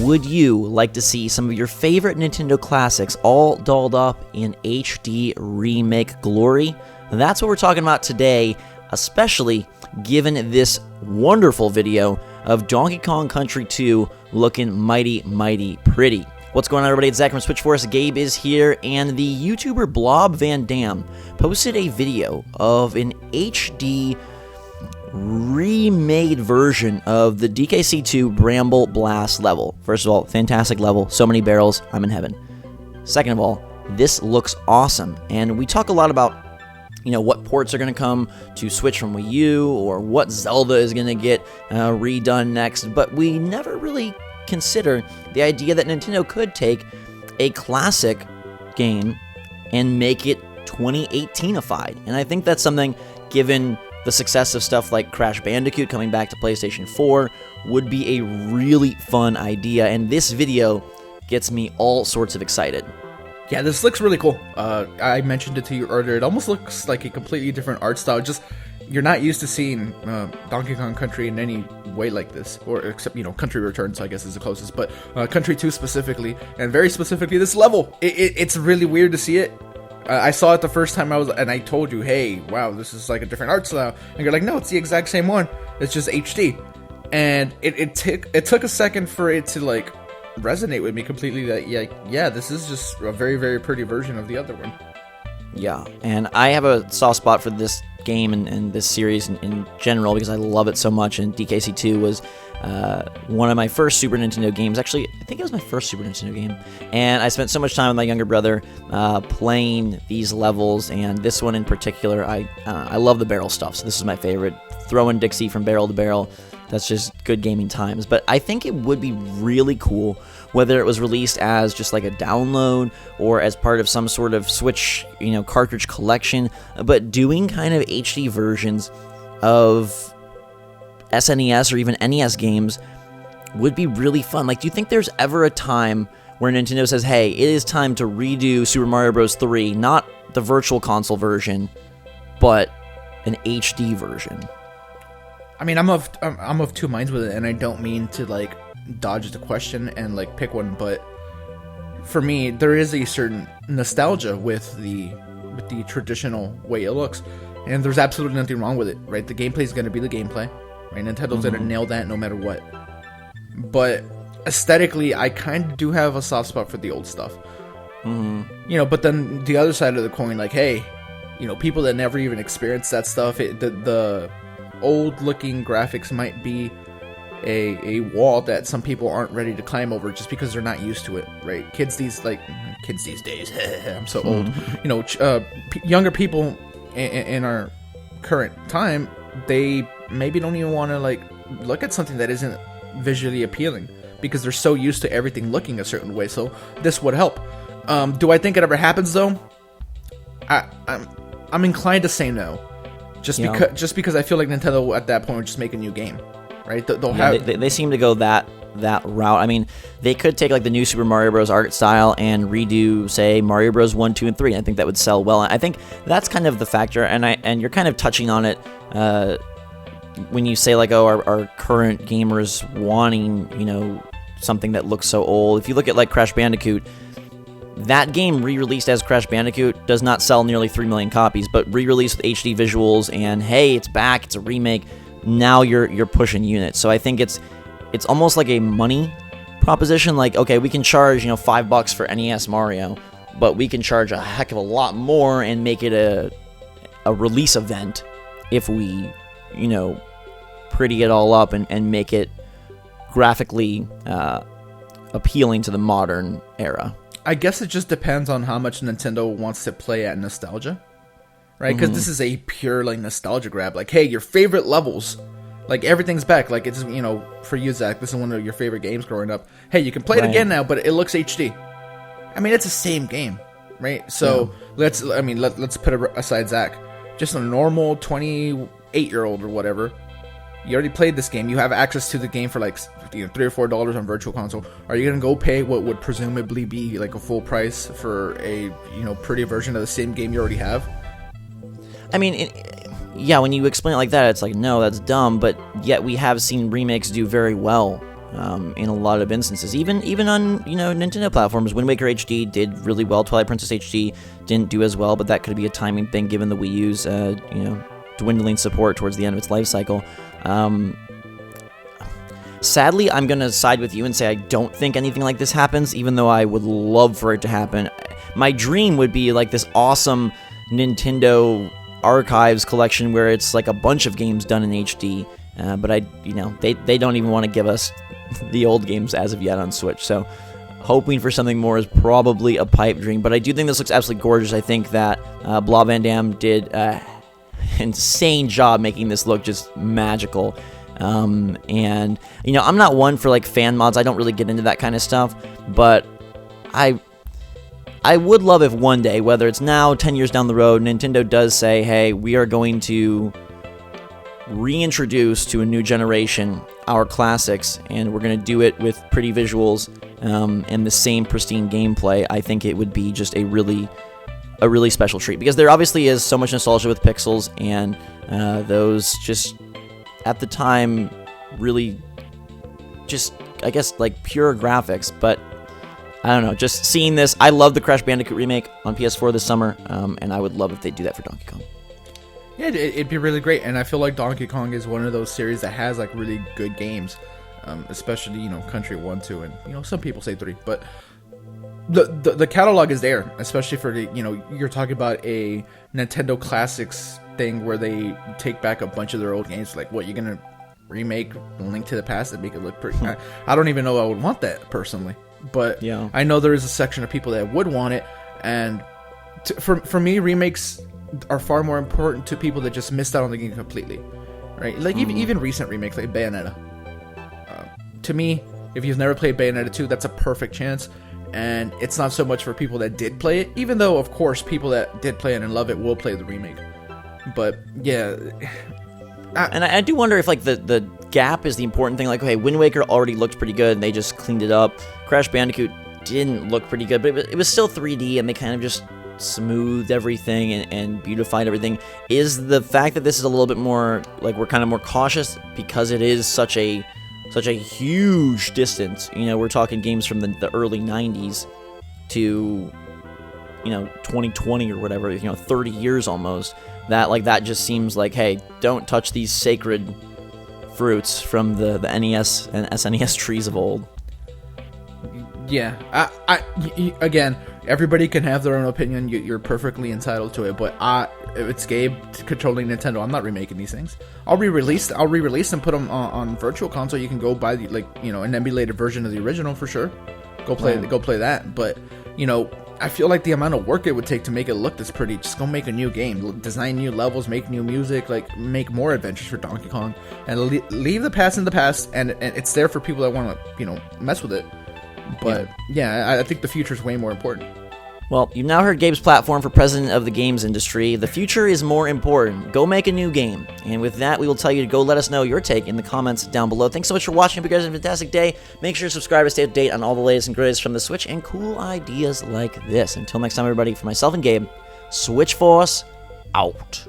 Would you like to see some of your favorite Nintendo classics all dolled up in HD remake glory? That's what we're talking about today, especially given this wonderful video of Donkey Kong Country 2 looking mighty, mighty pretty. What's going on, everybody? It's Zach from Switchforce. Gabe is here, and the YouTuber Blob Van Dam posted a video of an HD remade version of the DKC2 Bramble Blast level. First of all, fantastic level, so many barrels, I'm in heaven. Second of all, this looks awesome, and we talk a lot about what ports are going to come to Switch from Wii U, or what Zelda is going to get redone next, but we never really consider the idea that Nintendo could take a classic game and make it 2018ified. And I think that's something, given the success of stuff like Crash Bandicoot coming back to PlayStation 4, would be a really fun idea, and this video gets me all sorts of excited. Yeah, this looks really cool. I mentioned it to you earlier. It almost looks like a completely different art style. Just, you're not used to seeing Donkey Kong Country in any way like this, or except, Country Returns, I guess, is the closest, but Country 2 specifically, and very specifically this level. It's really weird to see it. I saw it the first time and I told you, hey, wow, this is like a different art style, and you're like, no, it's the exact same one. It's just HD, and it took a second for it to like resonate with me completely. That yeah, this is just a very, very pretty version of the other one. Yeah, and I have a soft spot for this game and this series in general because I love it so much, and DKC2 was one of my first Super Nintendo games. Actually, I think it was my first Super Nintendo game, and I spent so much time with my younger brother playing these levels, and this one in particular, I love the barrel stuff, so this is my favorite. Throwing Dixie from barrel to barrel, that's just good gaming times. But I think it would be really cool whether it was released as just like a download or as part of some sort of Switch, cartridge collection, but doing kind of HD versions of SNES or even NES games would be really fun. Like, do you think there's ever a time where Nintendo says, hey, it is time to redo Super Mario Bros. 3, not the Virtual Console version, but an HD version? I mean, I'm of two minds with it, and I don't mean to like dodge the question and like pick one, but for me, there is a certain nostalgia with the traditional way it looks, and there's absolutely nothing wrong with it, right? The gameplay is going to be the gameplay, right? Nintendo's going to nail that no matter what. But aesthetically, I kind of do have a soft spot for the old stuff. But then the other side of the coin, like, hey, people that never even experienced that stuff, the old-looking graphics might be a wall that some people aren't ready to climb over just because they're not used to it, right? Kids these days, I'm so old. Younger people in our current time, they maybe don't even want to like look at something that isn't visually appealing because they're so used to everything looking a certain way. So this would help. Do I think it ever happens though? I'm inclined to say no. Just because I feel like Nintendo at that point would just make a new game, right? They seem to go that route. I mean, they could take like the new Super Mario Bros. Art style and redo, say, Mario Bros. 1, 2, and 3. I think that would sell well. I think that's kind of the factor, and you're kind of touching on it when you say like, oh, our current gamers wanting something that looks so old. If you look at like Crash Bandicoot, that game re-released as Crash Bandicoot does not sell nearly 3 million copies, but re-released with HD visuals and hey, it's back, it's a remake. Now you're pushing units. So I think it's almost like a money proposition. Like, okay, we can charge $5 for NES Mario, but we can charge a heck of a lot more and make it a release event if we pretty it all up and make it graphically appealing to the modern era. I guess it just depends on how much Nintendo wants to play at nostalgia, right? Because this is a pure like nostalgia grab. Like, hey, your favorite levels, like everything's back. Like it's for you, Zach, this is one of your favorite games growing up. Hey, you can play it again now, but it looks HD. I mean, it's the same game, right? So let's put aside Zach, just a normal 28-year-old or whatever. You already played this game. You have access to the game for like $3 or $4 on Virtual Console. Are you gonna go pay what would presumably be like a full price for a pretty version of the same game you already have? I mean, when you explain it like that, it's like, no, that's dumb. But yet we have seen remakes do very well in a lot of instances. Even on Nintendo platforms, Wind Waker HD did really well. Twilight Princess HD didn't do as well, but that could be a timing thing given the Wii U's dwindling support towards the end of its life cycle. Sadly, I'm going to side with you and say I don't think anything like this happens, even though I would love for it to happen. My dream would be like this awesome Nintendo Archives collection where it's like a bunch of games done in HD, but they don't even want to give us the old games as of yet on Switch, so hoping for something more is probably a pipe dream, but I do think this looks absolutely gorgeous. I think that Blah Van Dam did an insane job making this look just magical. And I'm not one for like fan mods. I don't really get into that kind of stuff, but I would love if one day, whether it's now, 10 years down the road, Nintendo does say, hey, we are going to reintroduce to a new generation our classics, and we're going to do it with pretty visuals and the same pristine gameplay. I think it would be just a really special treat, because there obviously is so much nostalgia with Pixels, and those just at the time really just, I guess, like pure graphics. But I don't know, just seeing this, I love the Crash Bandicoot remake on PS4 this summer, and I would love if they do that for Donkey Kong. Yeah, it'd be really great, and I feel like Donkey Kong is one of those series that has like really good games, especially Country 1, 2, and some people say 3, but the catalog is there, especially for the you're talking about a Nintendo Classics thing where they take back a bunch of their old games. Like, what, you're gonna remake Link to the Past and make it look pretty? I don't even know I would want that personally, but yeah, I know there is a section of people that would want it, and for me, remakes are far more important to people that just missed out on the game completely, right? Like even recent remakes like Bayonetta. To me, if you've never played Bayonetta 2, that's a perfect chance. And it's not so much for people that did play it, even though, of course, people that did play it and love it will play the remake. But, yeah. And I do wonder if, like, the gap is the important thing. Like, okay, Wind Waker already looked pretty good, and they just cleaned it up. Crash Bandicoot didn't look pretty good, but it was still 3D, and they kind of just smoothed everything and beautified everything. Is the fact that this is a little bit more, like, we're kind of more cautious because it is such a huge distance. We're talking games from the early 90s to 2020 or whatever, 30 years almost, that just seems like, hey, don't touch these sacred fruits from the NES and SNES trees of old. Yeah, again, everybody can have their own opinion. You're perfectly entitled to it, but if it's Gabe controlling Nintendo, I'm not remaking these things. I'll re-release and put them on Virtual Console. You can go buy an emulated version of the original for sure. Go play that. But I feel like the amount of work it would take to make it look this pretty. Just go make a new game, design new levels, make new music, like make more adventures for Donkey Kong, and leave the past in the past. And it's there for people that want to mess with it. But yeah, I think the future is way more important. Well, you've now heard Gabe's platform for president of the games industry. The future is more important. Go make a new game. And with that, we will tell you to go let us know your take in the comments down below. Thanks so much for watching. Hope you guys have a fantastic day. Make sure to subscribe to stay up to date on all the latest and greatest from the Switch and cool ideas like this. Until next time, everybody, for myself and Gabe, Switch Force out.